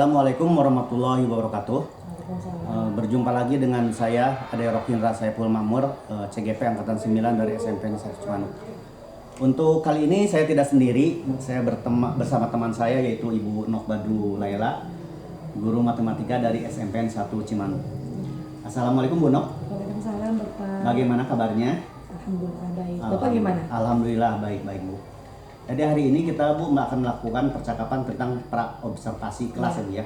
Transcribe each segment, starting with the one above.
Assalamualaikum warahmatullahi wabarakatuh. Waalaikumsalam. Berjumpa lagi dengan saya, Ade Rokinra Saiful Makmur, CGP Angkatan 9 dari SMP Negeri Cimanuk. Untuk kali ini saya tidak sendiri, saya bersama teman saya yaitu Ibu Nokbadu Laila, guru matematika dari SMP 1 Cimanuk. Assalamualaikum Bu Nok. Waalaikumsalam Bapak. Bagaimana kabarnya? Alhamdulillah baik. Bapak gimana? Alhamdulillah baik-baik Bu. Jadi hari ini kita Bu akan melakukan percakapan tentang pra-observasi kelas ya Bu ya.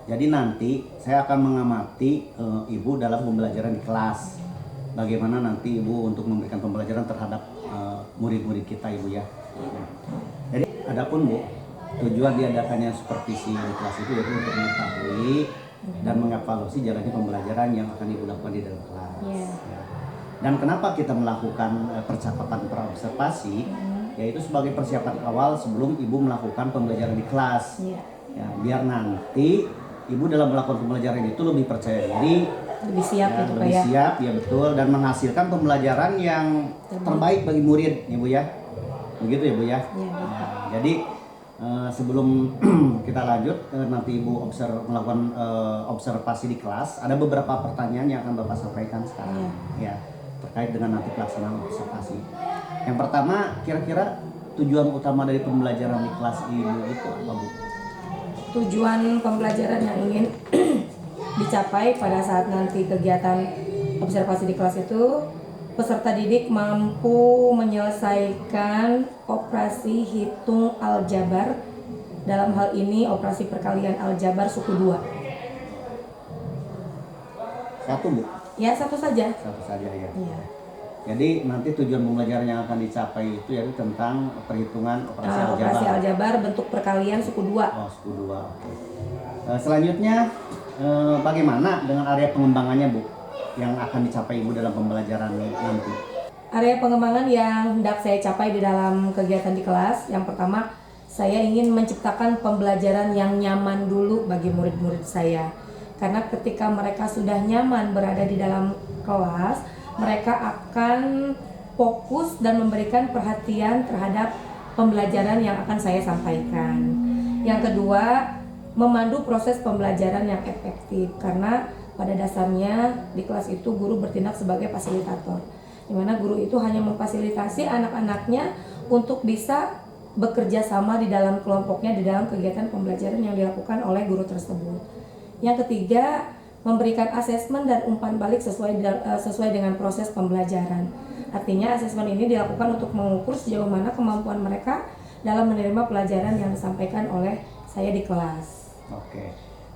Jadi nanti saya akan mengamati Ibu dalam pembelajaran di kelas. Bagaimana nanti Ibu untuk memberikan pembelajaran terhadap murid-murid kita Ibu ya. Jadi adapun Bu, tujuan diadakannya supervisi di kelas itu yaitu untuk mengetahui dan mengevaluasi jalannya pembelajaran yang akan Ibu lakukan di dalam kelas. Ya. Dan kenapa kita melakukan percakapan pra-observasi? Yaitu sebagai persiapan awal sebelum Ibu melakukan pembelajaran di kelas. Ya, biar nanti Ibu dalam melakukan pembelajaran itu lebih percaya diri, lebih siap ya, gitu lebih ya. siap, ya betul, dan menghasilkan pembelajaran yang terbaik bagi murid, ya Bu ya. Begitu ya Bu ya. Nah, jadi sebelum kita lanjut, nanti Ibu melakukan observasi di kelas, ada beberapa pertanyaan yang akan Bapak sampaikan sekarang, ya, terkait dengan nanti pelaksanaan observasi. Yang pertama, kira-kira tujuan utama dari pembelajaran di kelas Ibu itu apa Bu? Tujuan pembelajaran yang ingin dicapai pada saat nanti kegiatan observasi di kelas itu, peserta didik mampu menyelesaikan operasi hitung aljabar, dalam hal ini operasi perkalian aljabar suku 2. Satu Bu? Ya, satu saja. Satu saja ya. Iya. Jadi nanti tujuan pembelajaran yang akan dicapai itu yaitu tentang perhitungan operasi aljabar. Operasi aljabar bentuk perkalian suku 2. Oh, suku 2. Oke. Selanjutnya bagaimana dengan area pengembangannya Bu yang akan dicapai Ibu dalam pembelajaran nanti? Area pengembangan yang hendak saya capai di dalam kegiatan di kelas, yang pertama saya ingin menciptakan pembelajaran yang nyaman dulu bagi murid-murid saya. Karena ketika mereka sudah nyaman berada di dalam kelas, mereka akan fokus dan memberikan perhatian terhadap pembelajaran yang akan saya sampaikan. Yang kedua, memandu proses pembelajaran yang efektif, karena pada dasarnya di kelas itu guru bertindak sebagai fasilitator, di mana guru itu hanya memfasilitasi anak-anaknya untuk bisa bekerja sama di dalam kelompoknya di dalam kegiatan pembelajaran yang dilakukan oleh guru tersebut. Yang ketiga, memberikan asesmen dan umpan balik sesuai dengan proses pembelajaran. Artinya asesmen ini dilakukan untuk mengukur sejauh mana kemampuan mereka dalam menerima pelajaran yang disampaikan oleh saya di kelas. Oke.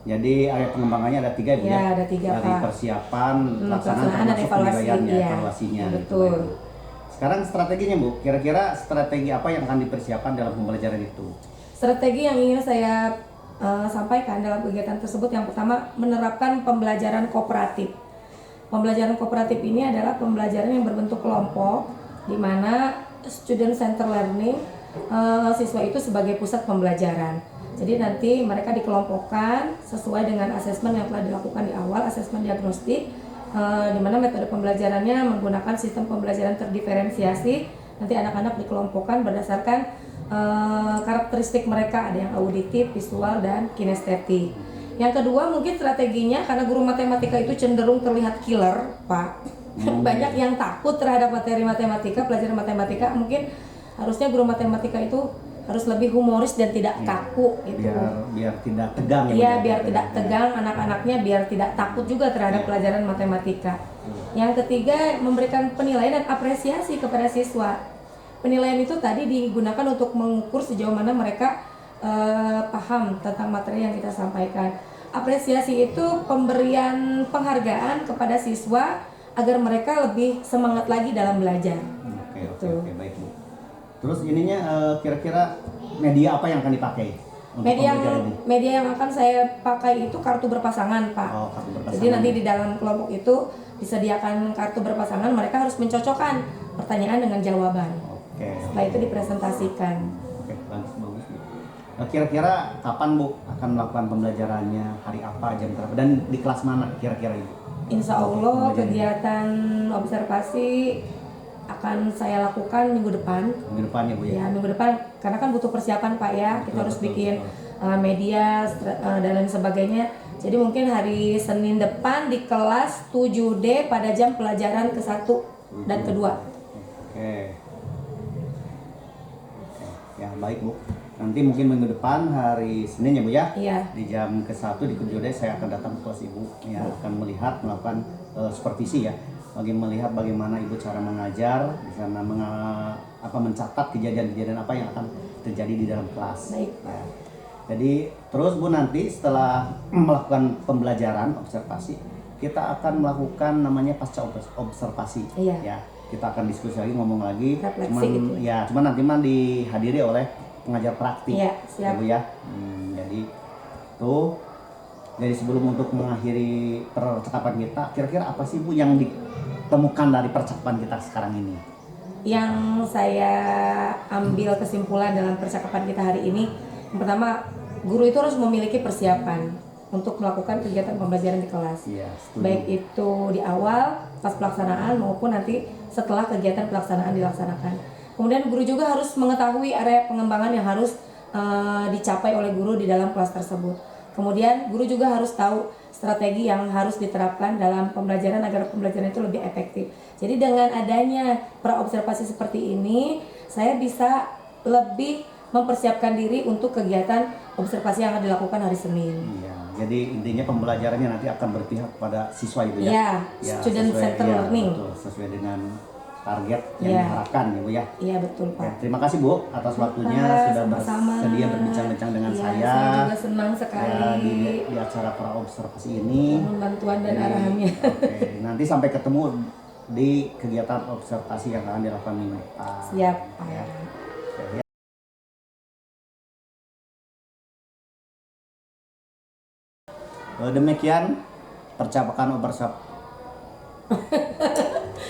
Jadi area pengembangannya ada 3 Bu ya? Ada 3 dari Pak. persiapan, pelaksanaan dan evaluasi, evaluasinya. Betul. Gitu. Sekarang strateginya Bu, kira-kira strategi apa yang akan dipersiapkan dalam pembelajaran itu? Strategi yang ingin saya sampaikan dalam kegiatan tersebut, yang pertama menerapkan pembelajaran kooperatif. Pembelajaran kooperatif ini adalah pembelajaran yang berbentuk kelompok, di mana student center learning, siswa itu sebagai pusat pembelajaran. Jadi nanti mereka dikelompokkan sesuai dengan asesmen yang telah dilakukan di awal, asesmen diagnostik, di mana metode pembelajarannya menggunakan sistem pembelajaran terdiferensiasi. Nanti anak-anak dikelompokkan berdasarkan karakteristik mereka, ada yang auditif, visual, dan kinestetik. Yang kedua, mungkin strateginya karena guru matematika itu cenderung terlihat killer, Pak. Banyak yang takut terhadap materi matematika, pelajaran matematika. Mungkin harusnya guru matematika itu harus lebih humoris dan tidak kaku gitu. Biar tidak tegang ya. Iya, biar tidak tegang anak-anaknya, biar tidak takut juga terhadap pelajaran matematika. Yang ketiga, memberikan penilaian dan apresiasi kepada siswa. Penilaian itu tadi digunakan untuk mengukur sejauh mana mereka paham tentang materi yang kita sampaikan. Apresiasi itu pemberian penghargaan kepada siswa agar mereka lebih semangat lagi dalam belajar. Oke, baik Bu. Terus ininya kira-kira media apa yang akan dipakai? Media yang akan saya pakai itu kartu berpasangan, Pak. Oh, kartu berpasangan. Jadi nanti di dalam kelompok itu disediakan kartu berpasangan, mereka harus mencocokkan pertanyaan dengan jawaban. Setelah itu dipresentasikan. Oke, bagus Bu. Kira-kira kapan Bu akan melakukan pembelajarannya? Hari apa, jam berapa, dan di kelas mana kira-kira Ibu? Insya Allah kegiatan observasi akan saya lakukan minggu depan. Minggu depan ya Bu ya? Ya, minggu depan, karena kan butuh persiapan Pak ya. Kita harus bikin media dan lain sebagainya. Jadi mungkin hari Senin depan di kelas 7D pada jam pelajaran ke-1 dan kedua. Oke. Ya baik Bu. Nanti mungkin minggu depan hari Senin ya Bu ya. Iya. Di jam ke-1 di Kedua saya akan datang ke kelas Ibu yang akan melakukan supervisi ya. Melihat bagaimana Ibu cara mengajar di sana, mencatat kejadian-kejadian apa yang akan terjadi di dalam kelas. Baik. Ya. Jadi terus Bu nanti setelah melakukan pembelajaran observasi, kita akan melakukan namanya pasca observasi. Iya. Ya, kita akan diskusi lagi, ngomong lagi. Refleksi gitu. Ya, cuman nanti dihadiri oleh pengajar praktik. Iya, siap. Ya, Bu ya. Jadi tuh. Jadi sebelum untuk mengakhiri percakapan kita, kira-kira apa sih Bu yang ditemukan dari percakapan kita sekarang ini? Yang saya ambil kesimpulan dalam percakapan kita hari ini, yang pertama, guru itu harus memiliki persiapan untuk melakukan kegiatan pembelajaran di kelas. Iya, setuju. Baik itu di awal, pas pelaksanaan, maupun nanti setelah kegiatan pelaksanaan dilaksanakan. Kemudian guru juga harus mengetahui area pengembangan yang harus dicapai oleh guru di dalam kelas tersebut. Kemudian guru juga harus tahu strategi yang harus diterapkan dalam pembelajaran agar pembelajaran itu lebih efektif. Jadi dengan adanya praobservasi seperti ini, saya bisa lebih mempersiapkan diri untuk kegiatan observasi yang akan dilakukan hari Senin. Iya, jadi intinya pembelajarannya nanti akan berpihak pada siswa itu ya. Ya, student center learning. Betul, sesuai dengan target yang diharapkan ya Bu ya. Iya betul Pak. Ya, terima kasih Bu atas waktunya sudah bersedia berbincang-bincang dengan saya. Saya juga senang sekali di acara praobservasi ini. mohon bantuan dan arahannya. Oke, nanti sampai ketemu di kegiatan observasi yang akan dilakukan minggu depan. Siap Pak. Ya. Demikian percakapan observasi.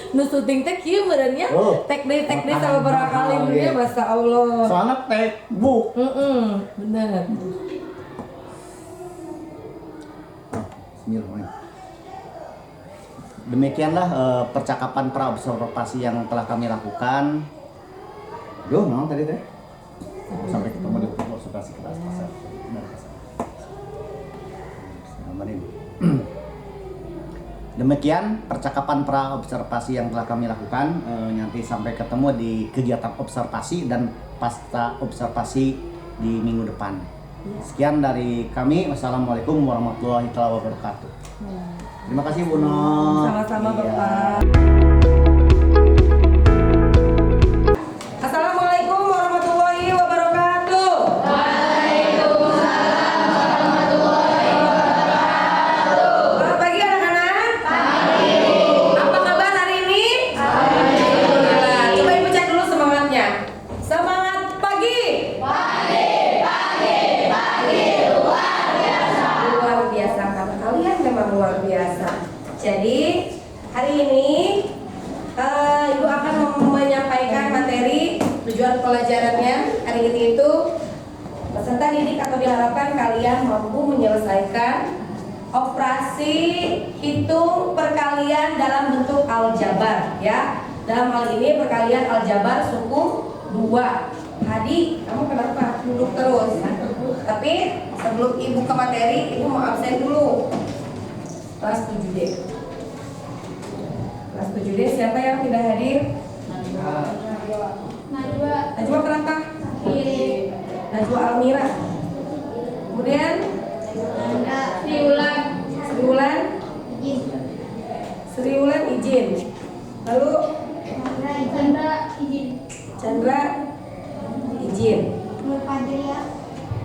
Nu syuting teh kieu meureunnya. Teknik sama berapa kali mahal, dunia ya. Masya Allah. Soalnya textbook. Bener. Demikianlah percakapan praobservasi yang telah kami lakukan. Duh, mau tadi teh. Sampai ketemu di observasi kelas pasar. Demikian percakapan praobservasi yang telah kami lakukan. Nanti sampai ketemu di kegiatan observasi dan pasca observasi di minggu depan. Sekian dari kami. Wassalamualaikum warahmatullahi wabarakatuh. Terima kasih Bu Noh. Sama-sama Iya. Bapak. Assalamualaikum warahmatullahi wabarakatuh. Selamat pagi anak-anak. Apa kabar hari ini? Alhamdulillah. Coba Ibu cek dulu semangatnya. Semangat pagi. Luar biasa, kata kalian memang luar biasa. Jadi hari ini Ibu akan menyampaikan materi tujuan pelajarannya hari ini itu peserta didik atau diharapkan kalian mampu menyelesaikan operasi hitung perkalian dalam bentuk aljabar ya. Dalam hal ini perkalian aljabar suku 2. Hadi, kamu kenapa duduk terus? Tapi sebelum Ibu ke materi, Ibu mau absen dulu. Kelas 7D. Kelas 7D siapa yang tidak hadir? Najwa kenapa? Najwa Almira. Kemudian Sri Wulan izin. Lalu Chandra izin.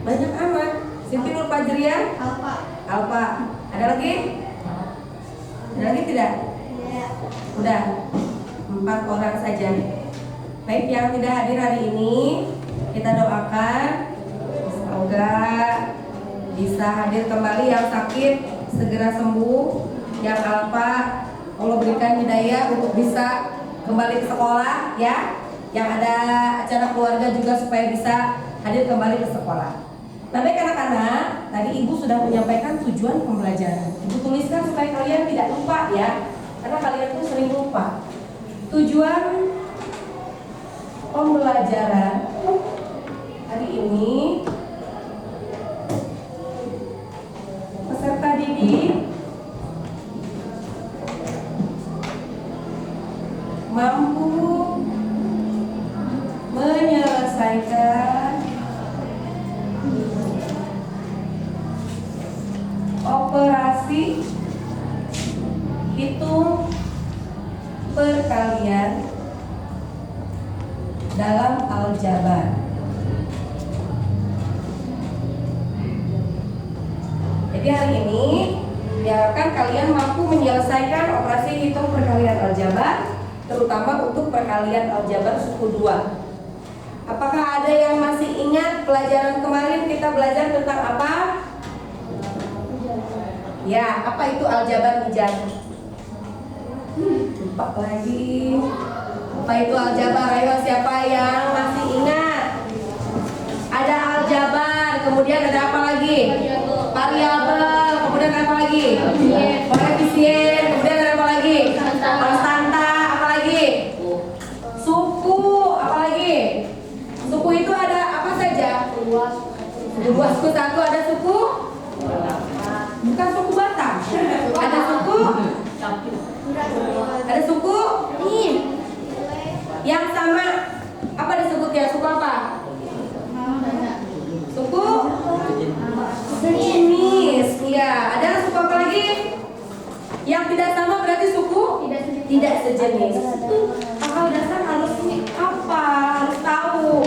Banyak amat. Siti Nur Fajriah. Alfa. Ada lagi? Ada lagi tidak? Udah 4 orang saja. Baik, yang tidak hadir hari ini kita doakan semoga bisa hadir kembali. Yang sakit segera sembuh. Yang Alfa Allah berikan hidayah untuk bisa kembali ke sekolah ya. Yang ada acara keluarga juga supaya bisa hadir kembali ke sekolah. Nah, baik anak-anak, tadi Ibu sudah menyampaikan tujuan pembelajaran. Ibu tuliskan supaya kalian tidak lupa ya, karena kalian tuh sering lupa. Tujuan pembelajaran hari ini operasi hitung perkalian dalam aljabar. Jadi hari ini diharapkan kalian mampu menyelesaikan operasi hitung perkalian aljabar, terutama untuk perkalian aljabar suku 2. Apakah ada yang masih ingat pelajaran kemarin kita belajar tentang apa? Ya, apa itu aljabar Mijan? Lupa lagi. Apa itu aljabar? Ayo, siapa yang masih ingat? Ada aljabar, kemudian ada apa lagi? Variabel, kemudian ada apa lagi? Koefisien, kemudian ada apa lagi? Konstanta, apa lagi? Suku, apa lagi? Suku itu ada apa saja? Suku 1 ada suku? Bukan suku Batak. Ada suku? Ada suku? Yang sama apa disebutnya? Suku apa? Suku sejenis. Ya, ada suku apa lagi? Yang tidak sama berarti suku tidak sejenis. Hal dasar harus apa? Harus tahu.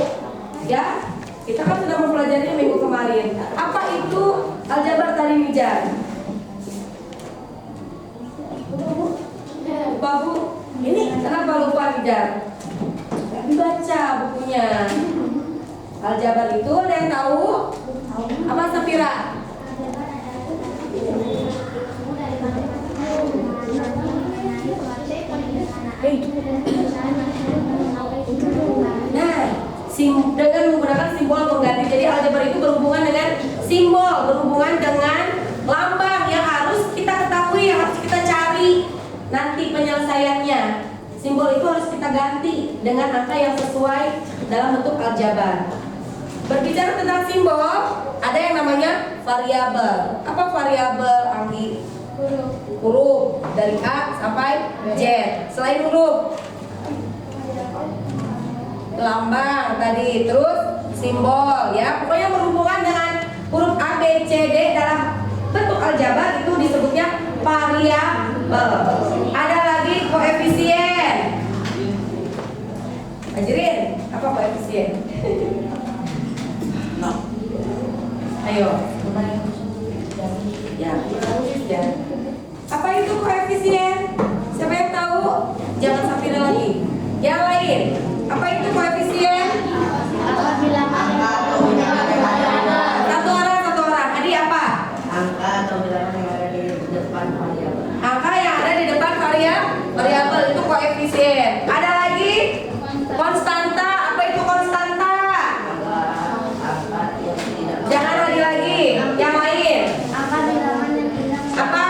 Ya, kita kan sudah mempelajari minggu kemarin. Apa itu aljabar tadi Mijan? Lupa Bu? Ini kenapa lupa Mijan? Gak dibaca bukunya. Aljabar itu ada yang tahu? Apa Safira? Nah, dengan menggunakan simbol pengganti. Jadi aljabar itu berhubungan dengan simbol, berhubungan dengan lambang yang harus kita ketahui, yang harus kita cari nanti penyelesaiannya. Simbol itu harus kita ganti dengan angka yang sesuai dalam bentuk aljabar. Berbicara tentang simbol, ada yang namanya variabel. Apa variabel, Anggi? Huruf dari A sampai Z. Selain huruf, lambang tadi, terus simbol, ya. Pokoknya berhubungan dengan huruf A, B, C, D dalam bentuk aljabar itu disebutnya variabel. Ada lagi koefisien. Ajarin, apa koefisien? Ayo. Ya. Apa itu koefisien? Siapa yang tahu? Jangan Safira lagi. Yang lain. Apa itu koefisien? Satu orang. Adi apa? Angka atau bilangan yang ada di depan variabel. Angka yang ada di depan variabel itu koefisien. Ada lagi? Konstanta. Apa itu konstanta? Angka yang tidak. Jangan lagi. Yang lain. Apa?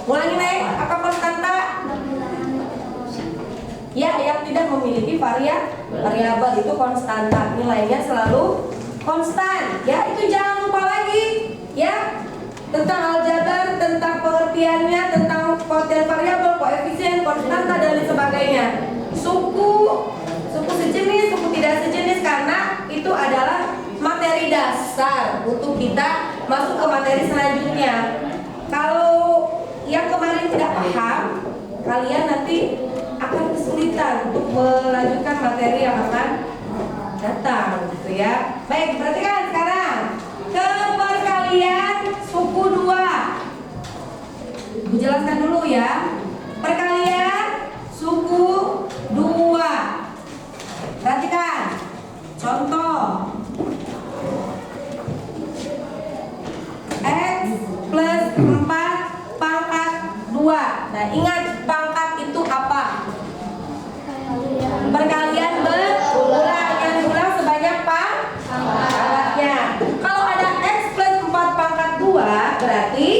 Ulangi nih. Apa konstanta? Ya, yang tidak memiliki variabel itu konstanta. Nilainya selalu konstan. Ya, itu jangan lupa lagi. Ya, tentang aljabar, tentang pengertiannya, tentang variabel, koefisien, konstanta dan lain sebagainya. Suku sejenis, suku tidak sejenis, karena itu adalah materi dasar untuk kita masuk ke materi selanjutnya. Kalau yang kemarin tidak paham, kalian nanti akan kesulitan untuk melanjutkan materi yang akan datang, gitu ya. Baik, perhatikan sekarang ke perkalian suku 2. Ibu jelaskan dulu ya. Perkalian suku 2. Perhatikan. Contoh. X plus 4 pangkat 2. Nah, ingat pangkat itu apa? Perkalian berulang. Yang diulang sebanyak pangkatnya. Kalau ada X plus 4 pangkat 2, berarti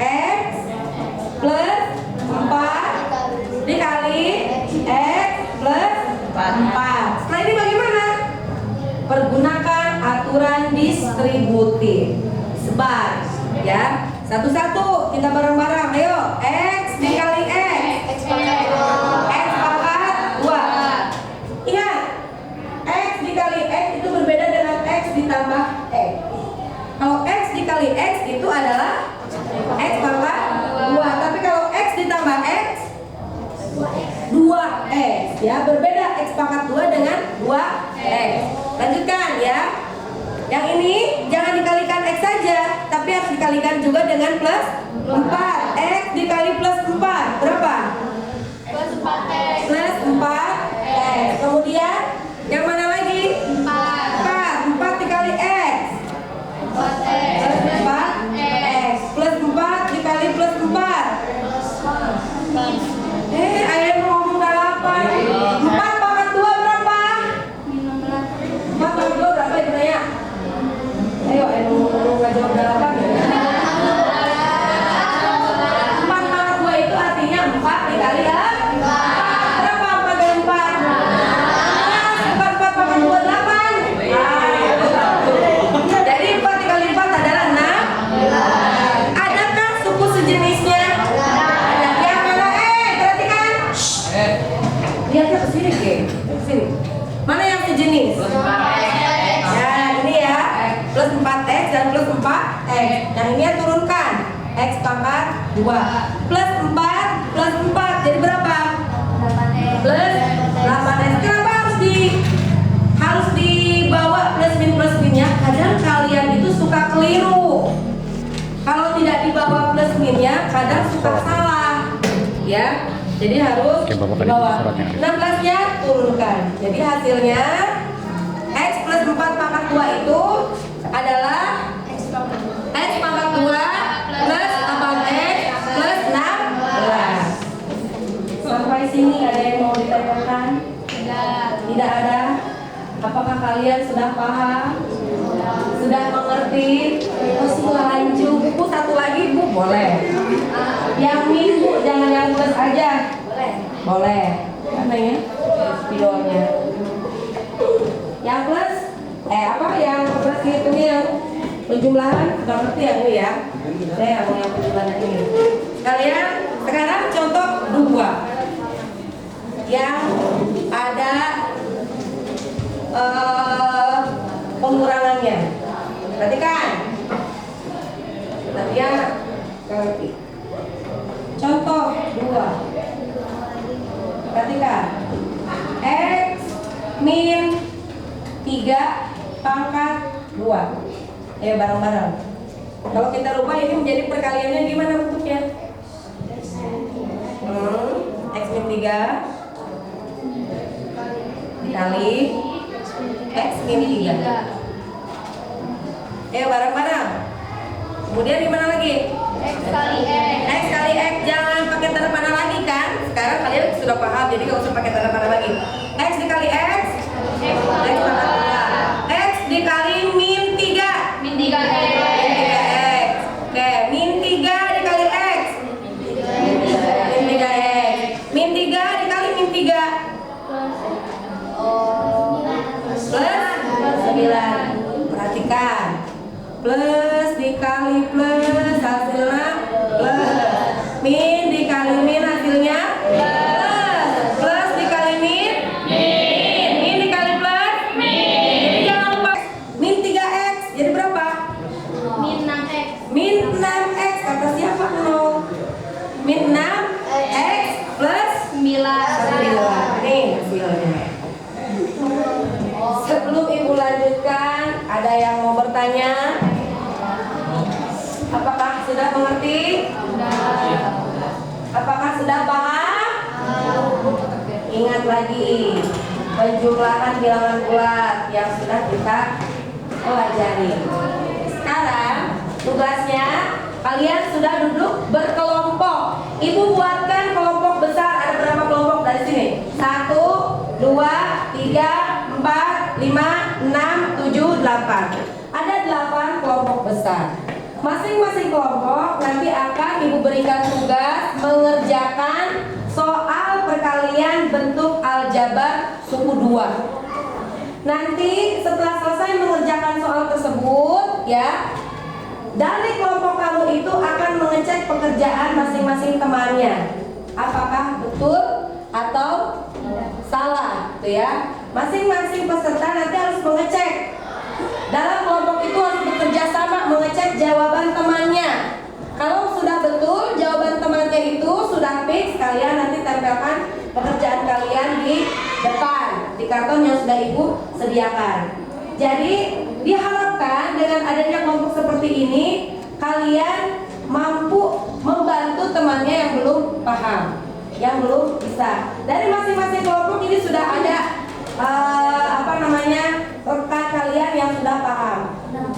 X plus 4 dikali X plus 4. Setelah ini bagaimana? Pergunakan aturan distributif. Sebar, ya. Satu-satu kita bareng-bareng. Ayo, X dikali X. X pangkat 2. Ingat, X dikali X itu berbeda dengan X ditambah X. Kalau X dikali X itu 2x ya. Berbeda x pangkat 2 dengan 2x. Lanjutkan ya. Yang ini jangan dikalikan x saja, tapi harus dikalikan juga dengan plus 4. X dikali plus 4 berapa? Plus 4x. Plus 4x. Kemudian yang mana lagi? 4. 4 dikali x. 4x. Plus 4x. Plus 4 dikali plus 4. Ayah mau ngomong 8. 4 pangkat 2 berapa? 4 pangkat 2 berapa Ibu Naya? Ayo, mau nggak jawab 8 ya? 4 pangkat 2 itu artinya 4 dikali ya? Berapa 4 kali 4? 4 pangkat 2 8. Jadi 4 dikali 4 adalah 6. Adakah suku sejenisnya? Yang mana? Perhatikan. Lihatnya ke sini, Ke. Ke sini. Mana yang sejenis? Nah, ini ya. Plus 4x dan plus 4x. Yang ini ya turunkan. X pangkat 2. Plus 4 plus 4 jadi berapa? 8x. Plus 8x. Kenapa harus dibawa plus minnya? Kadang kalian itu suka keliru. Kalau tidak dibawa plus minnya, kadang suka salah. Ya. Jadi harus dibawa. 16-nya turunkan. Jadi hasilnya x plus 4 pangkat 2 itu adalah x pangkat 2 plus 8x plus 16. Sampai sini ada yang mau ditanyakan? Tidak ada. Apakah kalian sudah paham? Sudah mengerti? Masih lanjut. Bu, satu lagi Bu, boleh. Yang min Bu, jangan yang plus aja. Boleh. Mana ya? Videonya. Yang plus yang plus hitungnya penjumlahan nggak ngerti ya Bu ya? Saya mau yang penjumlahan ini. Kalian sekarang contoh 2 yang ada pengurangannya. Perhatikan. Tapi ya ngerti. Contoh 2. Perhatikan. X min 3 pangkat 2. Ayo bareng-bareng. Kalau kita rubah ini menjadi perkaliannya gimana bentuknya? X min 3 dikali X min 3. Ayo bareng-bareng. Kemudian gimana lagi? X kali X. X kali X, jangan pakai tanda panah lagi kan? Sekarang kalian sudah paham, jadi nggak usah pakai tanda panah lagi. X dikali X, X kali X dikali min 3. min 3x. Min 3x. Oke, min 3 dikali X. Min 3x. Min 3 dikali min 3. Plus 9. Perhatikan. Plus dikali plus hasilnya plus. Min dikali min hasilnya plus. Plus dikali min min dikali plus min. Jadi jangan lupa min 3x jadi berapa? Min 6x. Min 6x kata siapa no? Min 6x plus 9. 9. Nih hasilnya. Sebelum Ibu lanjutkan, ada yang mau bertanya? Apakah sudah mengerti? Apakah sudah paham? Ingat lagi penjumlahan bilangan bulat yang sudah kita pelajari. Sekarang tugasnya kalian sudah duduk berkelompok. Ibu buatkan kelompok besar. Ada berapa kelompok dari sini? 1, 2, 3, 4, 5, 6, 7, 8. Ada 8 kelompok besar. Masing-masing kelompok nanti akan Ibu berikan tugas mengerjakan soal perkalian bentuk aljabar suku 2. Nanti setelah selesai mengerjakan soal tersebut ya, dari kelompok kamu itu akan mengecek pekerjaan masing-masing temannya. Apakah betul atau salah tuh ya. Masing-masing peserta nanti harus mengecek. Dalam kelompok itu harus bekerja sama mengecek jawaban temannya. Kalau sudah betul jawaban temannya itu sudah fix, kalian nanti tempelkan pekerjaan karton yang sudah Ibu sediakan. Jadi diharapkan dengan adanya kelompok seperti ini kalian mampu membantu temannya yang belum paham, yang belum bisa. Dari masing-masing kelompok ini sudah ada rekan kalian yang sudah paham.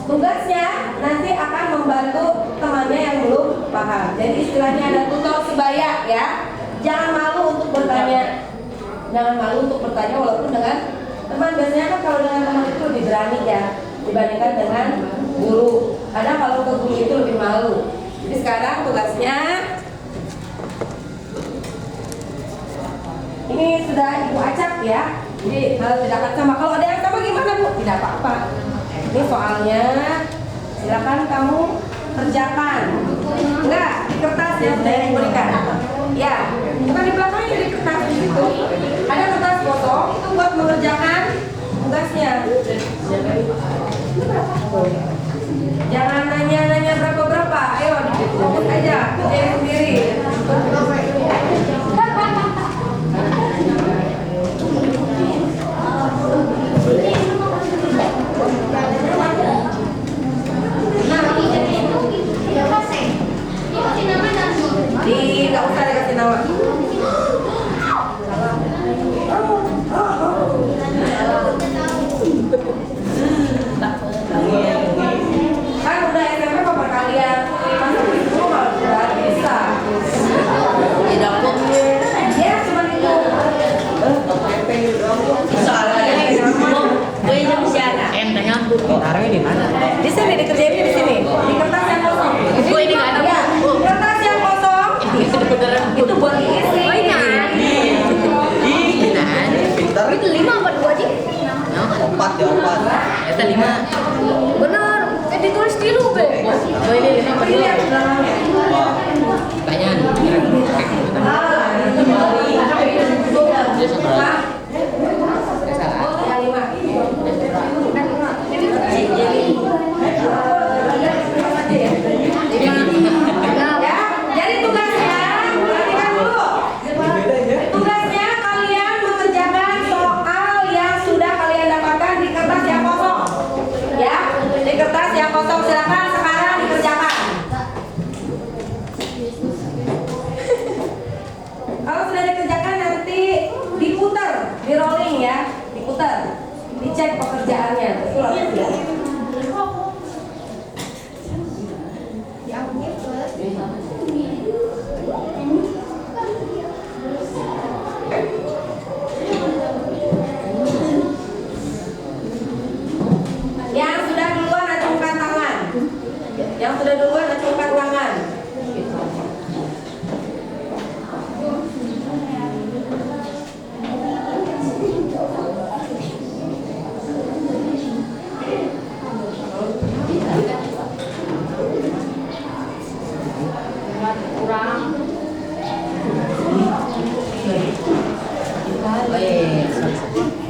Tugasnya nanti akan membantu temannya yang belum paham. Jadi istilahnya ada tutor sebaya ya. Jangan malu untuk bertanya. Jangan malu untuk bertanya walaupun dengan teman. Biasanya kan kalau dengan teman itu lebih berani ya dibandingkan dengan guru. Kadang kalau ke guru itu lebih malu. Jadi sekarang tugasnya ini sudah Ibu acak ya. Jadi tidak akan sama. Kalau ada yang sama gimana Bu? Tidak apa-apa. Ini soalnya silakan kamu kerjakan. Enggak, di kertas yang sudah diberikan. Ya, bukan di belakangnya, di kertas itu. Ada kertas kosong itu buat mengerjakan tugasnya. Jangan nanya-nanya berapa-berapa. Ayo dikit aja, kerjain sendiri. Nggak usah dikasih nama. Kan udah SMP apa kalian masuk itu malah udah bisa. Tidak kok. Ya cuma itu. Soalnya gue yang siapa? Tanya taruhnya di mana? Di sini dikerjainnya di sini. Di kertas yang kosong. Gue ini nggak ada. Ya, kertas yang kosong. Itu buat diisi. Oh iya. Pintar. Itu 5 apa 2 aja? 4 ya 4. Itu 5. Benar. Ditulis dulu be. Oh ini 5 apa 2? Lihat belakangnya. Tanya. Jadi tugasnya, perhatikan dulu. Tugasnya kalian mengerjakan soal yang sudah kalian dapatkan di kertas yang kosong. Ya, di kertas yang kosong silakan sekarang dikerjakan. Kalau sudah dikerjakan nanti diputar, di rolling ya, diputar, dicek pekerjaannya. Betul atau tidak? Yang sudah duluan acungkan tangan. Yang sudah duluan acungkan tangan.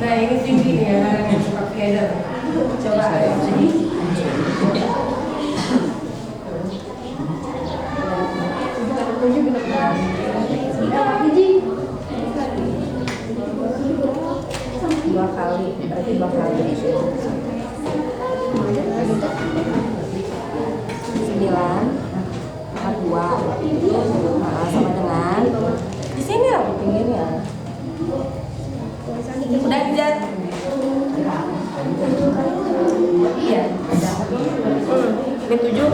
Nah ini tinggi nih ya, yang suka feather. Coba ya. Dua kali, berarti 2 kali. 9 42. Nah, sama dengan di sini lah pinggirnya. Udah dijat. Iya.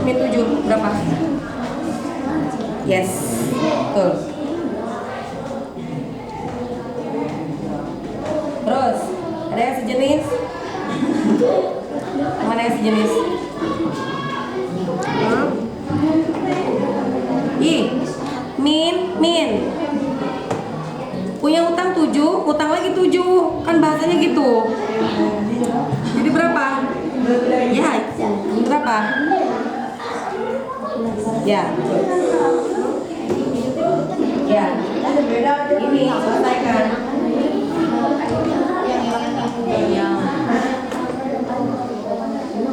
Min 7 berapa? Yes. Betul. Terus ada yang sejenis? Mana yang sejenis? Min. Punya utang 7, utang lagi 7. Kan bahasanya gitu. Jadi berapa? Ya, berapa? Ya. Ya. Ini selesaikan.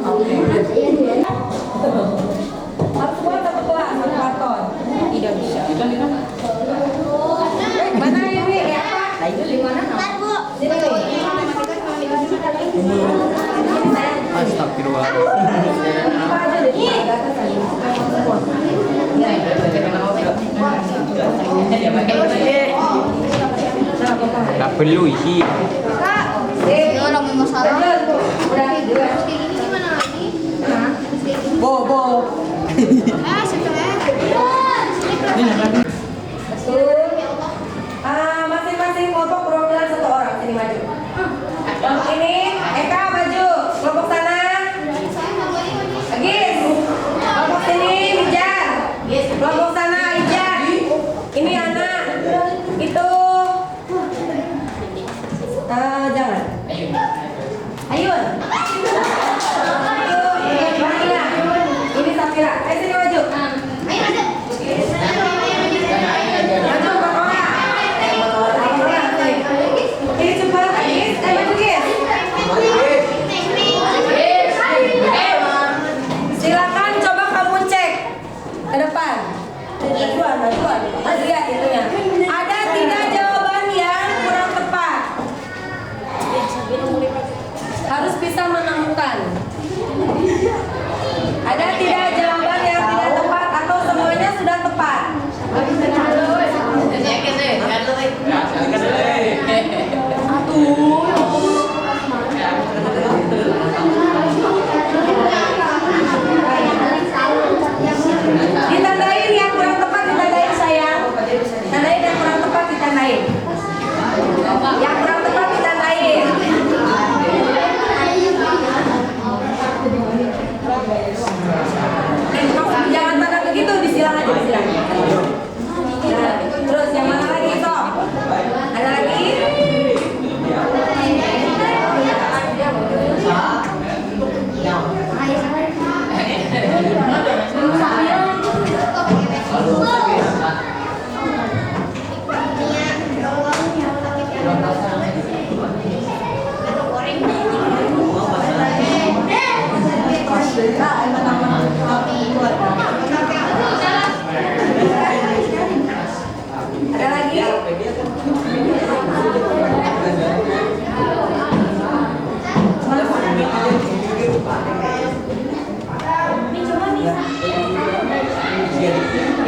Oke. Harus buat satu kelas, satu karton. Tidak bisa. Mana ini? Ya, Pak? Di mana? Sini. Gak perlu isi. Ya orang mau masalah. Udah tidur. Terus kayak gini gimana lagi? Terus kayak gini. Bobo. Setelah. Betul. Masing-masing kelompok perwakilan satu orang. Sini maju. Kelompok ini, Eka maju. Kelompok sana, Agis. Kelompok sini, Mijar. Kelompok sana, Ijar. Ini anak. Itu. Jangan. Ayun. Itu Safira. Ini Safira. Sini maju. Ayo ada. Maju ke bawah. Ini cepat, Agis. Maju, Gis. Silakan coba kamu cek ke depan. Majuan. Lihat itunya. Ada 3 jawaban yang kurang tepat. Harus bisa menemukan. Ada 3 jawaban yang tidak tepat atau semuanya sudah tepat. Ditandain yang kurang tepat, ditandain sayang. Tandain yang kurang tepat, ditandain. Yang kurang tepat ditandain. Jangan tanda begitu, disilang aja, disilang. Terus yang mana lagi, Sok? Ada lagi? Ada lagi?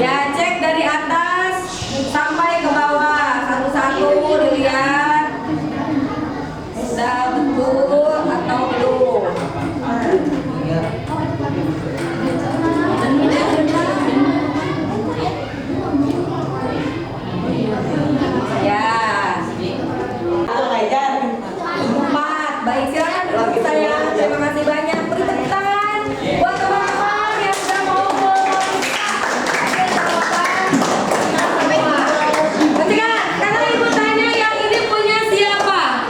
Ya, cek dari atas sampai ke bawah, satu-satu dilihat sudah betul atau belum. Ya. 4. Baik, silakan duduk sayang. Terima kasih banyak. Beri tepuk tangan buat teman-teman yang sudah mau Perhatikan, karena ibu tanya yang ini punya siapa?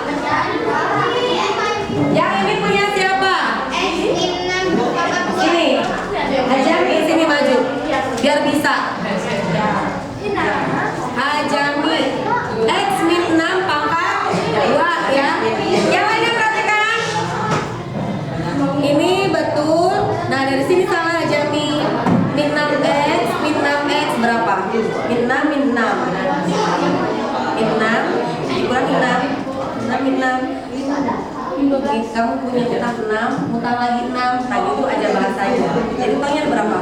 Yang ini punya siapa? Sini. Hajami sini maju. Biar bisa. Hajami X min 6 pangkat 2 ya. Yang lainnya perhatikan. Ini betul. Nah dari sini salah Hajami. Min 6x, min 6x berapa? Min 6, min 6. Min 6, dikurang min 6. Min 6. Kamu punya utang 6, utang lagi 6. Tadi itu aja bahasanya. Jadi utangnya berapa?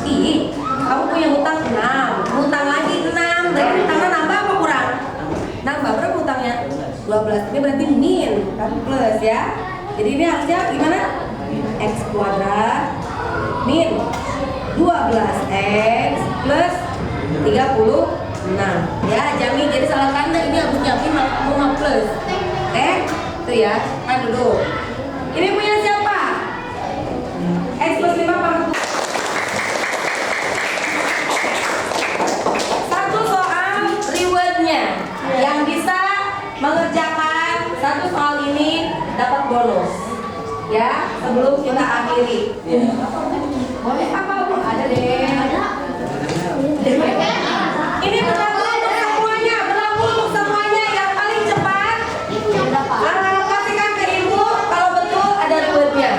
Ih, kamu punya hutang 6, hutang lagi 6. Berarti hutangnya nambah apa kurang? Nambah. Berapa hutangnya? 12. Ini berarti min, bukan plus ya. Jadi ini harusnya gimana? X kuadrat min 12x plus 36 ya. Jami jadi salah tanda, ini harusnya min sama plus. Itu ya, kan dulu. Ini punya siapa? X plus 5 pangkat 2. Satu soal rewardnya yang bisa mengerjakan satu soal ini dapat bonus ya sebelum kita akhiri. Boleh apa bu? Ada deh. Ini berlaku untuk semuanya, berlaku untuk semuanya. Yang paling cepat kasihkan ke ibu kalau betul ada rewardnya.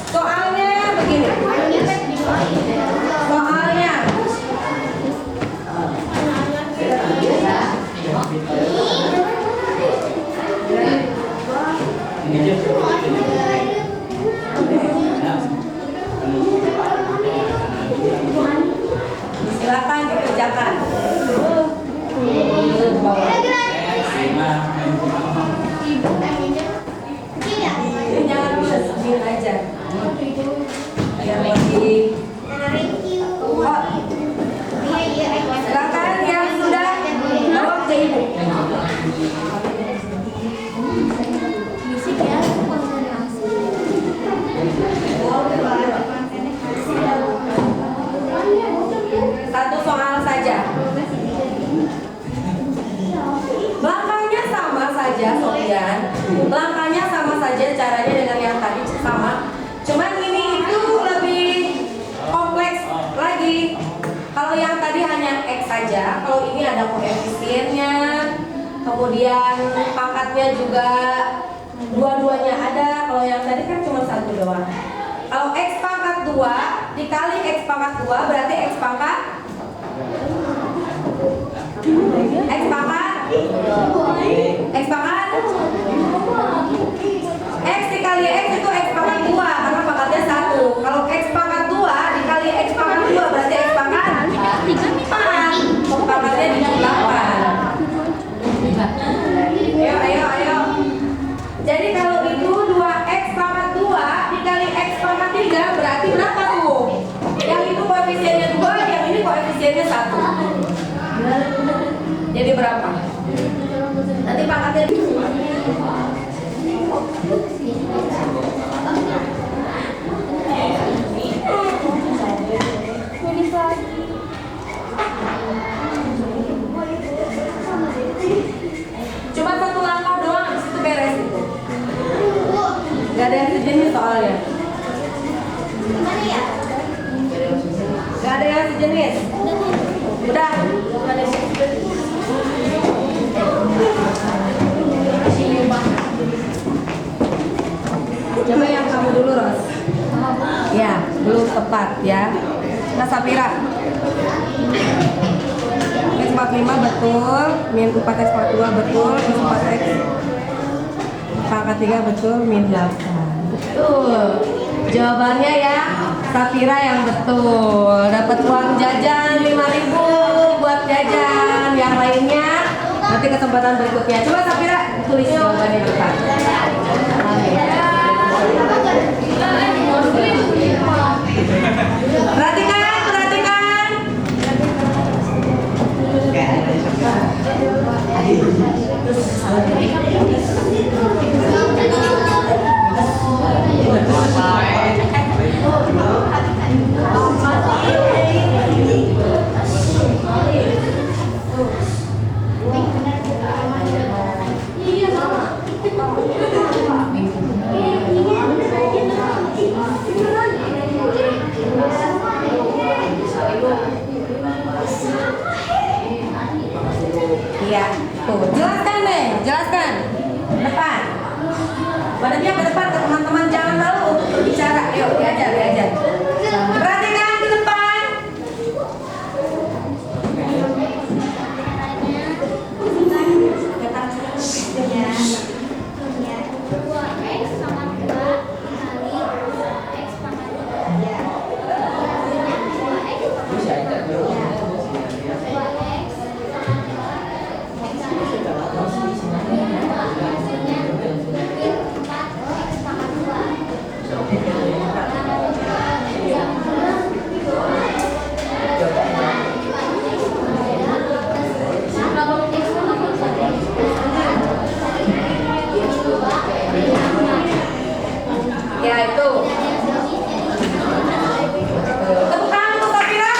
Soalnya begini. Soalnya Silakan dikerjakan. Jangan mulus, diam aja. Biar lebih. Oh, silakan yang sudah bawa ke ibu. Satu soal saja. Langkahnya sama saja, Sofian. Langkahnya sama saja, caranya dengan yang tadi sama. Cuman ini itu lebih kompleks lagi. Kalau yang tadi hanya X saja, kalau ini ada koefisiennya, kemudian pangkatnya juga dua-duanya ada. Kalau yang tadi kan cuma satu doang. Kalau X pangkat 2 dikali X pangkat 2 berarti X pangkat X pangkat X dikali X itu X pangkat 2 karena pangkatnya 1. Kalau X pangkat 2 dikali X pangkat 2 berarti X pangkat 4. Pangkatnya di 8. Ayo. Jadi kalau itu 2X pangkat 2 dikali X pangkat 3 berarti berapa tuh? Yang itu koefisiennya 2, yang ini koefisiennya 1. Jadi berapa? Nanti pangkatnya cuma satu langkah doang, habis itu beres itu. Gak ada yang sejenis soalnya. Gak ada yang sejenis. Udah. Coba yang kamu dulu, Ros. Ya, belum tepat ya. Nah, Safira. X 45 betul, min 4X 42 betul, plus 4X pangkat 3 betul, min 8. Betul. Jawabannya ya, Safira yang betul. Dapat uang jajan 5.000 buat jajan. Yang lainnya nanti kesempatan berikutnya. Coba Safira tulis jawabannya depan. Perhatikan. Iya, tuh jelaskan deh, jelaskan depan. Badannya ke depan ke teman-teman, jangan malu untuk berbicara. Yuk, diajar. Perhatikan ke depan. Ya itu. Tepuk tangan untuk Safira.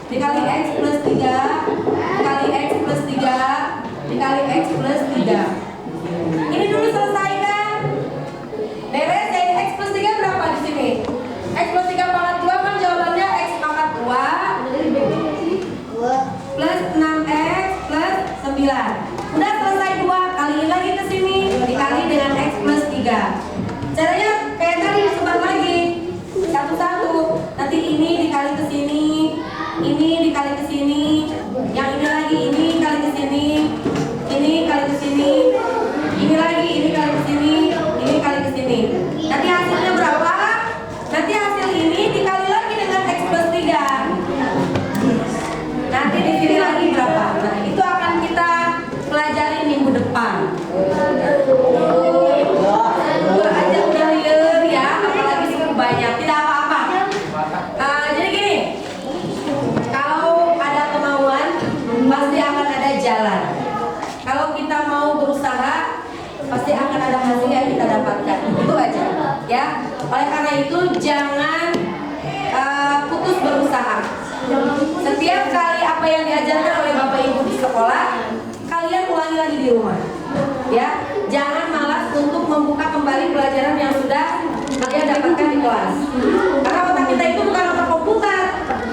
dikali X plus 3 dikali X plus 3 dikali X plus 3. Ini dulu selesai kan? Beres ya, X plus 3 berapa di sini? X plus 3 pangkat 2 kan jawabannya X pangkat 2 plus 6X plus 9. Udah selesai 2, kaliin lagi ke sini dikali dengan X plus 3. Caranya kayak tadi, sebar lagi satu-satu. Nanti ini dikali ke sini, ini dikali ke sini, yang ini lagi ini kali ke sini, ini kali ke sini, ini lagi ini kali ke sini, ini kali ke sini. Nanti hasilnya berapa? Nanti hasil ini dikali lagi dengan X plus 3. Nanti di sini lagi berapa? Nah, itu akan kita pelajari minggu depan. Aja udah liar ya, apalagi cukup banyak, tidak apa-apa. Jadi gini, kalau ada kemauan pasti akan ada jalan. Kalau kita mau berusaha pasti akan ada hasil yang kita dapatkan. Itu aja ya. Oleh karena itu jangan putus berusaha. Setiap kali apa yang diajarkan oleh Bapak Ibu di sekolah, kalian ulangi lagi di rumah. Ya, jangan malas untuk membuka kembali pelajaran yang sudah kalian dapatkan di kelas. Karena otak kita itu bukan otak komputer.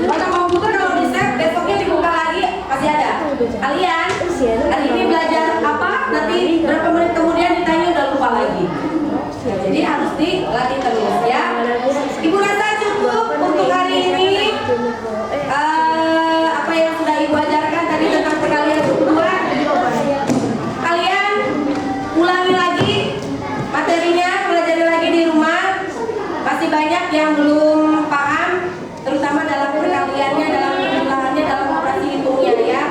Otak komputer kalau di-save besoknya dibuka lagi pasti ada. Kalian hari ini belajar apa? Nanti berapa menit kemudian ditanya udah lupa lagi. Jadi harus dilatih terus ya. Ibu rasa cukup untuk hari ini. Apa yang sudah Ibu ajarkan tadi tentang perkalian suku 2. Kalian ulangi lagi materinya, pelajari lagi di rumah. Masih banyak yang belum paham, terutama dalam perkaliannya, dalam penjumlahannya, dalam operasi hitungnya ya.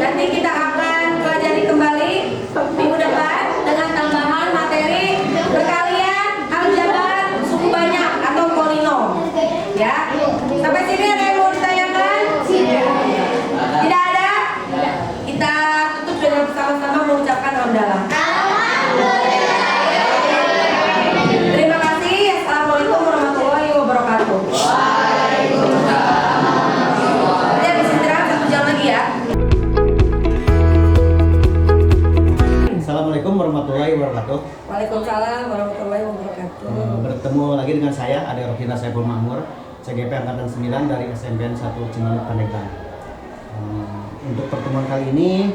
Nanti kita akan pelajari kembali minggu depan dengan tambahan materi perkalian, aljabar, suku banyak atau polinom. Ya. Sampai sini ada yang mau ditanyakan? Tidak ada? Kita tutup dengan bersama-sama mengucapkan hamdalah. Terima kasih. Assalamualaikum warahmatullahi wabarakatuh. Nanti habis istirahat 1 jam lagi ya. Assalamualaikum warahmatullahi wabarakatuh. Waalaikumsalam warahmatullahi wabarakatuh. Bertemu lagi dengan saya, Ade Rokina Saiful Mahmur, CGP Angkatan 9 dari SMPN 1 Cimanuk Pandeglang. Untuk pertemuan kali ini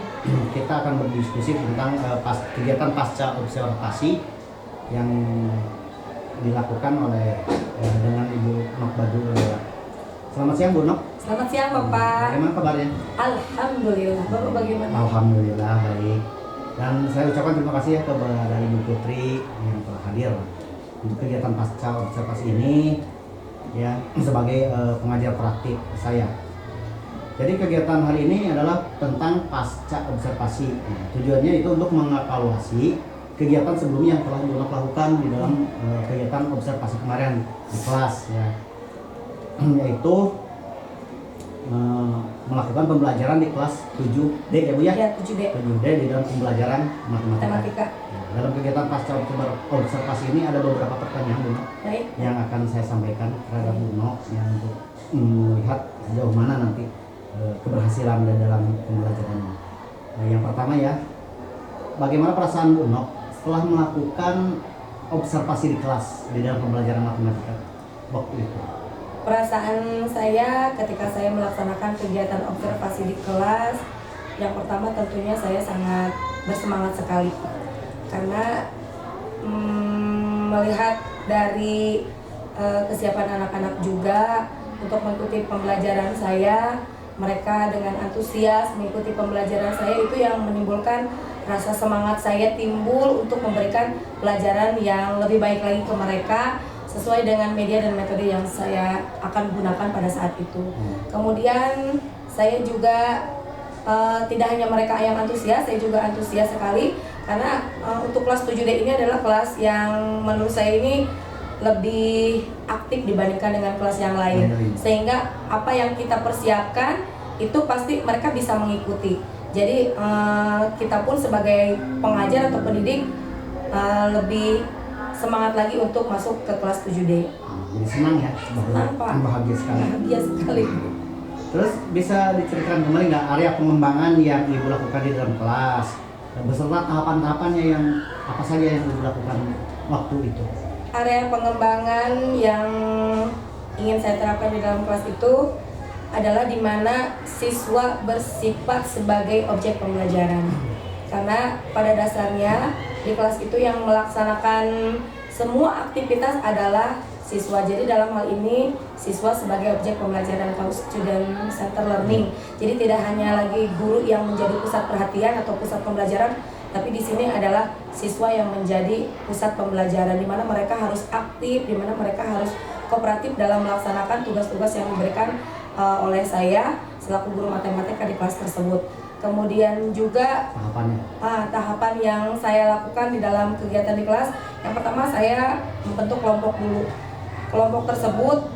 kita akan berdiskusi tentang kegiatan pasca observasi yang dilakukan oleh dengan Ibu Nok Badu. Selamat siang Bu Nok. Selamat siang Bapak. Bagaimana kabarnya? Alhamdulillah. Bapak bagaimana? Alhamdulillah baik. Dan saya ucapkan terima kasih ya kepada Ibu Putri yang telah hadir untuk kegiatan pasca observasi ini ya sebagai pengajar praktik saya. Jadi kegiatan hari ini adalah tentang pasca observasi. Nah, tujuannya itu untuk mengevaluasi kegiatan sebelumnya yang telah dilakukan di dalam kegiatan observasi kemarin di kelas ya, yaitu melakukan pembelajaran di kelas 7D ya Bu ya? Ya, 7D. 7D di dalam pembelajaran matematika. Ya, dalam kegiatan pasca observasi ini ada beberapa pertanyaan Bu Nok Baik. yang akan saya sampaikan terhadap Bu Nok yang untuk melihat sejauh mana nanti keberhasilan dalam pembelajarannya. Nah, yang pertama ya, bagaimana perasaan Bu Nok setelah melakukan observasi di kelas di dalam pembelajaran matematika waktu itu? Perasaan saya ketika saya melaksanakan kegiatan observasi di kelas, yang pertama tentunya saya sangat bersemangat sekali karena melihat dari kesiapan anak-anak juga untuk mengikuti pembelajaran saya. Mereka dengan antusias mengikuti pembelajaran saya, itu yang menimbulkan rasa semangat saya timbul untuk memberikan pelajaran yang lebih baik lagi ke mereka sesuai dengan media dan metode yang saya akan gunakan pada saat itu. Kemudian saya juga tidak hanya mereka yang antusias, saya juga antusias sekali karena untuk kelas 7D ini adalah kelas yang menurut saya ini lebih aktif dibandingkan dengan kelas yang lain, sehingga apa yang kita persiapkan itu pasti mereka bisa mengikuti. Jadi kita pun sebagai pengajar atau pendidik lebih semangat lagi untuk masuk ke kelas 7D. Jadi senang ya, Senang, Pak. bahagia sekali. Bahagia sekali. Terus bisa diceritakan kembali nggak area pengembangan yang Ibu lakukan di dalam kelas beserta tahapan-tahapannya yang apa saja yang Ibu lakukan waktu itu? Area pengembangan yang ingin saya terapkan di dalam kelas itu adalah di mana siswa bersifat sebagai objek pembelajaran. Karena pada dasarnya di kelas itu yang melaksanakan semua aktivitas adalah siswa. Jadi dalam hal ini siswa sebagai objek pembelajaran atau student center learning. Jadi tidak hanya lagi guru yang menjadi pusat perhatian atau pusat pembelajaran, tapi di sini adalah siswa yang menjadi pusat pembelajaran, di mana mereka harus aktif, di mana mereka harus kooperatif dalam melaksanakan tugas-tugas yang diberikan oleh saya selaku guru matematika di kelas tersebut. Kemudian juga tahapan yang saya lakukan di dalam kegiatan di kelas, yang pertama saya membentuk kelompok dulu. Kelompok tersebut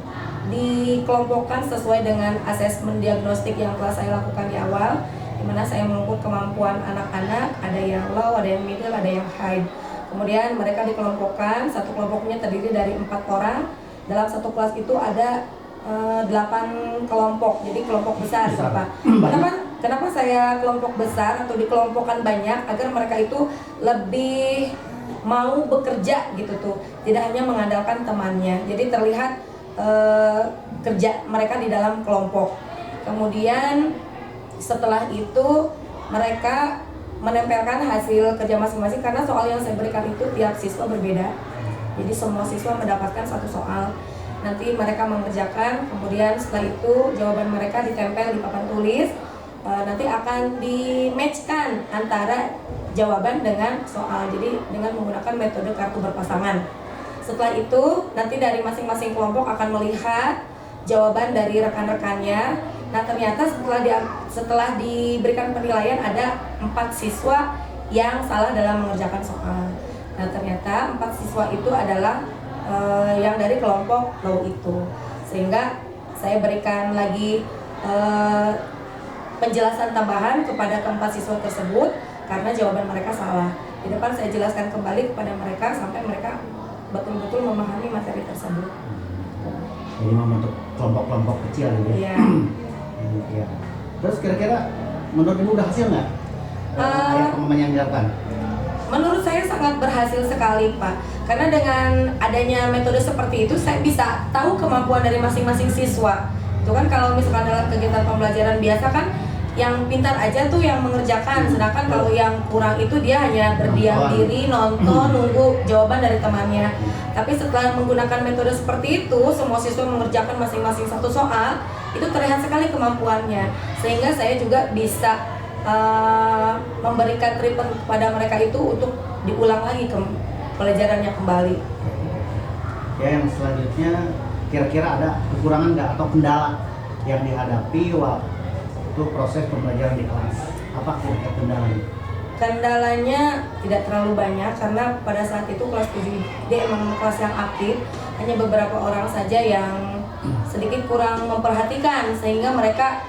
dikelompokkan sesuai dengan asesmen diagnostik yang telah saya lakukan di awal, di mana saya mengukur kemampuan anak-anak, ada yang low, ada yang middle, ada yang high. Kemudian mereka dikelompokkan, satu kelompoknya terdiri dari 4 orang. Dalam satu kelas itu ada 8 kelompok, jadi kelompok besar, Bapak. Kenapa saya kelompok besar atau dikelompokkan banyak? Agar mereka itu lebih mau bekerja gitu tuh, tidak hanya mengandalkan temannya. Jadi terlihat kerja mereka di dalam kelompok. Kemudian setelah itu mereka menempelkan hasil kerja masing-masing, karena soal yang saya berikan itu tiap siswa berbeda. Jadi semua siswa mendapatkan satu soal. Nanti mereka mengerjakan, kemudian setelah itu jawaban mereka ditempel di papan tulis. Nanti akan di-matchkan antara jawaban dengan soal, jadi dengan menggunakan metode kartu berpasangan. Setelah itu nanti dari masing-masing kelompok akan melihat jawaban dari rekan-rekannya. Nah ternyata setelah diberikan penilaian ada 4 siswa yang salah dalam mengerjakan soal. Nah ternyata 4 siswa itu adalah yang dari kelompok low itu, sehingga saya berikan lagi penjelasan tambahan kepada keempat siswa tersebut karena jawaban mereka salah. Di depan saya jelaskan kembali kepada mereka sampai mereka betul-betul memahami materi tersebut. Jadi membentuk kelompok-kelompok kecil gitu. Iya. Ya. Terus kira-kira menurut Ibu berhasil nggak area pengembangan yang dilakukan? Menurut saya sangat berhasil sekali, Pak. Karena dengan adanya metode seperti itu saya bisa tahu kemampuan dari masing-masing siswa. Itu kan kalau misalkan dalam kegiatan pembelajaran biasa kan yang pintar aja tuh yang mengerjakan, sedangkan kalau yang kurang itu dia hanya berdiam diri, nonton, nunggu jawaban dari temannya. Tapi setelah menggunakan metode seperti itu, semua siswa mengerjakan masing-masing satu soal, itu terlihat sekali kemampuannya. Sehingga saya juga bisa memberikan treatment kepada mereka itu untuk diulang lagi ke pelajarannya kembali. Ya, yang selanjutnya kira-kira ada kekurangan nggak atau kendala yang dihadapi waktu proses pembelajaran di kelas? Apa kira-kira kendalanya? Kendalanya tidak terlalu banyak karena pada saat itu kelas 7 dia emang kelas yang aktif, hanya beberapa orang saja yang sedikit kurang memperhatikan sehingga mereka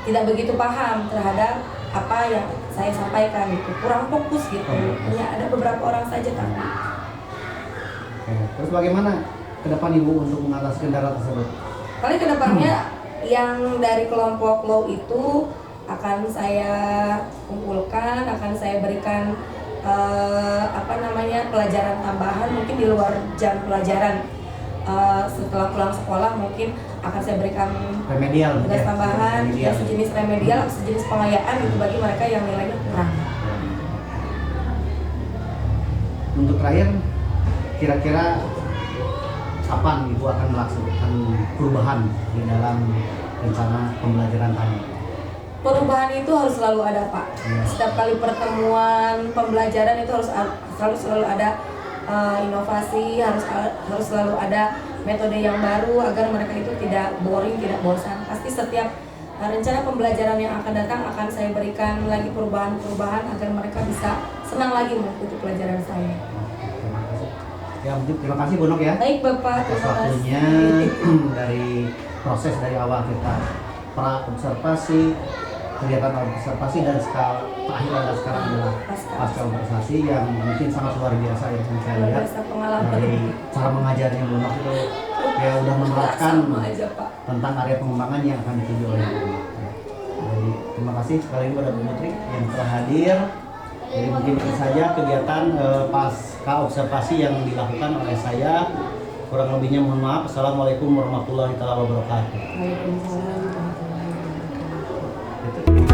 tidak begitu paham terhadap apa yang saya sampaikan, gitu, kurang fokus gitu. Hanya ada beberapa orang saja tapi. Oke. Terus bagaimana ke depan Ibu untuk mengatasi kendala tersebut? Kali kedepannya yang dari kelompok low itu akan saya kumpulkan, akan saya berikan pelajaran tambahan mungkin di luar jam pelajaran. Setelah pulang sekolah mungkin akan saya berikan remedial, tugas tambahan, ya, sejenis remedial, sejenis pengayaan gitu bagi mereka yang nilainya kurang. Untuk terakhir, kira-kira kapan Ibu akan melaksanakan perubahan di dalam rencana pembelajaran tadi? Perubahan itu harus selalu ada, Pak. Setiap kali pertemuan pembelajaran itu harus selalu ada inovasi, harus selalu ada metode yang baru agar mereka itu tidak boring, tidak bosan. Pasti setiap rencana pembelajaran yang akan datang akan saya berikan lagi perubahan-perubahan agar mereka bisa senang lagi mengikuti pelajaran saya. Terima kasih. Ya, terima kasih Bu Nok ya. Baik Bapak, Atas terima waktunya kasih. dari proses dari awal kita pra observasi, kegiatan observasi dan terakhir adalah sekarang adalah pasca observasi yang mungkin sangat luar biasa ya yang saya lihat Pengalaman dari cara mengajarnya Bu Nok itu ya udah menerapkan Sama aja Pak. tentang area pengembangan yang akan dituju oleh Ibu. Jadi terima kasih sekali lagi kepada Bu Putri yang telah hadir. Jadi mungkin itu saja kegiatan pasca observasi yang dilakukan oleh saya. Kurang lebihnya mohon maaf. Assalamualaikum warahmatullahi wabarakatuh. Waalaikumsalam warahmatullahi wabarakatuh.